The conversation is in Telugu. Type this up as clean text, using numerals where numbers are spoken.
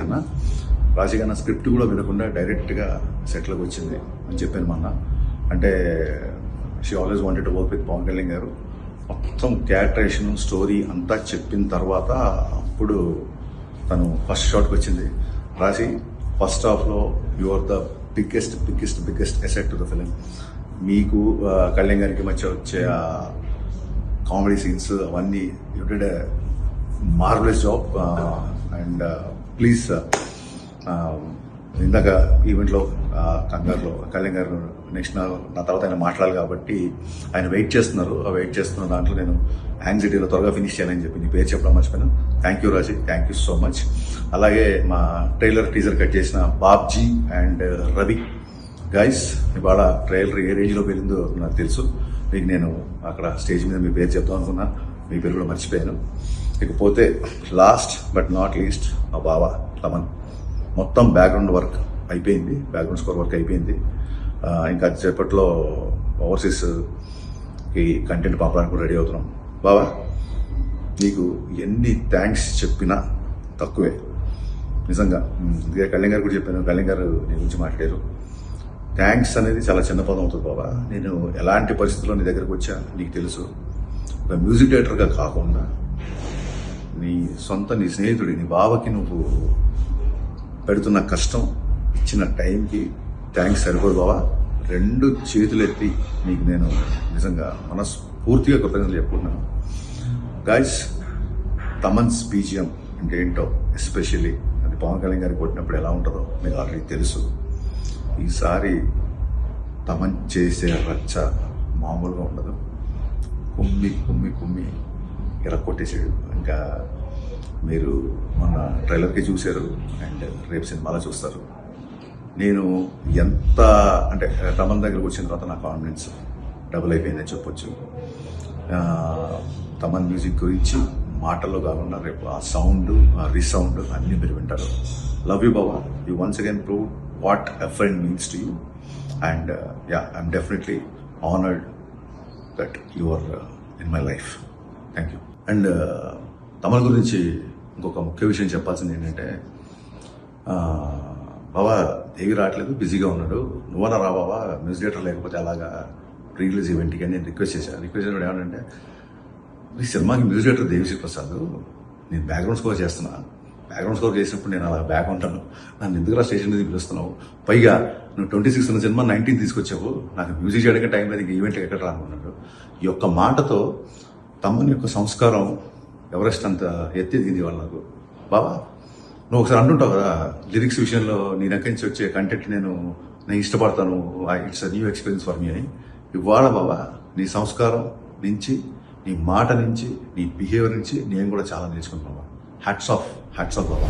ఖన్నా. రాశి ఖన్నా స్క్రిప్ట్ కూడా వినకుండా డైరెక్ట్గా సెట్లోకి వచ్చింది అని చెప్పాను మొన్న. అంటే she always wanted to work with Pawan Kalyan garu. మొత్తం క్యారెక్టరేషన్ స్టోరీ అంతా చెప్పిన తర్వాత అప్పుడు తను ఫస్ట్ షాట్కి వచ్చింది. రాశి ఫస్ట్ హాఫ్లో you are the biggest asset to the film. మీకు కళ్యాణ్ గారికి మధ్య వచ్చే కామెడీ సీన్స్ అవన్నీ you did a marvellous job. And please ఇందాక ఈవెంట్లో కంగారులో కళ్యాణ్ గారు నెక్స్ట్ నా తర్వాత ఆయన మాట్లాడాలి కాబట్టి ఆయన వెయిట్ చేస్తున్నారు. ఆ వెయిట్ చేస్తున్న దాంట్లో నేను యాంగ్జైటీలో త్వరగా ఫినిష్ చేయాలని చెప్పి నీ పేరు చెప్పడం మర్చిపోయాను. Thank you Raji, thank you so much. అలాగే మా టీజర్ కట్ చేసిన బాబ్జీ అండ్ రవి గైస్, ఇవాళ ట్రైలర్ ఏ రేంజ్లో వెళ్ళిందో నాకు తెలుసు. మీకు నేను అక్కడ స్టేజ్ మీద మీ పేరు చెప్తాం అనుకున్నా, మీ పేరు కూడా మర్చిపోయాను. ఇకపోతే లాస్ట్ బట్ నాట్ లీస్ట్ మా బావ తమన్. మొత్తం బ్యాక్గ్రౌండ్ వర్క్ అయిపోయింది, బ్యాక్గ్రౌండ్ స్కోర్ వర్క్ అయిపోయింది. ఇంకా సేపట్లో ఓవర్సీస్కి కంటెంట్ పంపడానికి కూడా రెడీ అవుతున్నాం. బావా నీకు ఎన్ని థ్యాంక్స్ చెప్పినా తక్కువే నిజంగా. ఇదే కళ్యాణ్ గారు కూడా చెప్పాను, కళ్యాణ్ గారు నీ గురించి మాట్లాడారు. థ్యాంక్స్ అనేది చాలా చిన్న పదం అవుతుంది బాబా. నేను ఎలాంటి పరిస్థితుల్లో నీ దగ్గరకు వచ్చా నీకు తెలుసు. ఒక మ్యూజిక్ డైరెక్టర్గా కాకుండా నీ స్నేహితుడి నీ బావకి నువ్వు పెడుతున్న కష్టం, ఇచ్చిన టైంకి థ్యాంక్స్ సరిపోదు బావా. 2 చేతులు ఎత్తి నీకు నేను నిజంగా మనస్ఫూర్తిగా కృతజ్ఞతలు చెప్పుకుంటున్నాను. గైస్, తమన్స్ బీజిఎం అంటే ఏంటో, ఎస్పెషల్లీ అది పవన్ కళ్యాణ్ గారికి కొట్టినప్పుడు ఎలా ఉంటుందో మీకు ఆల్రెడీ తెలుసు. ఈసారి తమన్ చేసే రచ్చ మామూలుగా ఉండదు. కుమ్మి కుమ్మి కుమ్మి ఎరక్కొట్టేసాడు. ఇంకా మీరు మన ట్రైలర్కి చూశారు అండ్ రేపు సినిమాలో చూస్తారు. నేను ఎంత అంటే తమన్ దగ్గరకు వచ్చిన తర్వాత నా కాన్ఫిడెన్స్ డబుల్ అయిపోయిందని చెప్పొచ్చు. తమన్ మ్యూజిక్ గురించి మాటల్లో కాకుండా రేపు ఆ సౌండ్, ఆ రీసౌండ్ అన్నీ మీరు వింటారు. Love you Baba. You once again prove what a friend means to you. And I'm definitely honoured that you are in my life. Thank you. And Thaman గురించి ఇంకొక ముఖ్య విషయం చెప్పాల్సింది ఏంటంటే, బాబా దేవి రావట్లేదు, బిజీగా ఉన్నాడు, నువ్వన్నా రా బాబా, మ్యూజిక్ డైరెక్టర్ లేకపోతే అలాగా రిలీజ్ ఈవెంట్కి అని నేను రిక్వెస్ట్ చేశాను. రిక్వెస్ట్ చేయడం ఏమంటే, ఈ సినిమాకి మ్యూజిక్ డైరెక్టర్ దేవిశ్రీ ప్రసాద్, నేను బ్యాక్గ్రౌండ్ స్కోర్ చేస్తున్నా. బ్యాక్గ్రౌండ్ స్కోర్ చేసినప్పుడు నేను అలా బ్యాక్ ఉంటాను, నన్ను ఎందుకు స్టేషన్ మీద పిలుస్తున్నావు? పైగా నువ్వు 26 ఉన్న సినిమా 19 తీసుకొచ్చావు, నాకు మ్యూజిక్ చేయడానికి టైం లేదు, ఈవెంట్కి ఎక్కడ రానున్నాడు. ఈ యొక్క మాటతో తమ్మని యొక్క సంస్కారం ఎవరెస్ట్ అంత ఎత్తి దిగింది వాళ్ళు నాకు. బాబా నువ్వు ఒకసారి అంటుంటావు కదా, లిరిక్స్ విషయంలో నీ దగ్గర నుంచి వచ్చే కంటెంట్ నేను ఇష్టపడతాను, it's a new experience for me అని. ఇవాళ బాబా నీ సంస్కారం నుంచి, నీ మాట నుంచి, నీ బిహేవియర్ నుంచి నేను కూడా చాలా నేర్చుకుంటున్నాను. హ్యాట్స్ ఆఫ్ బాబా.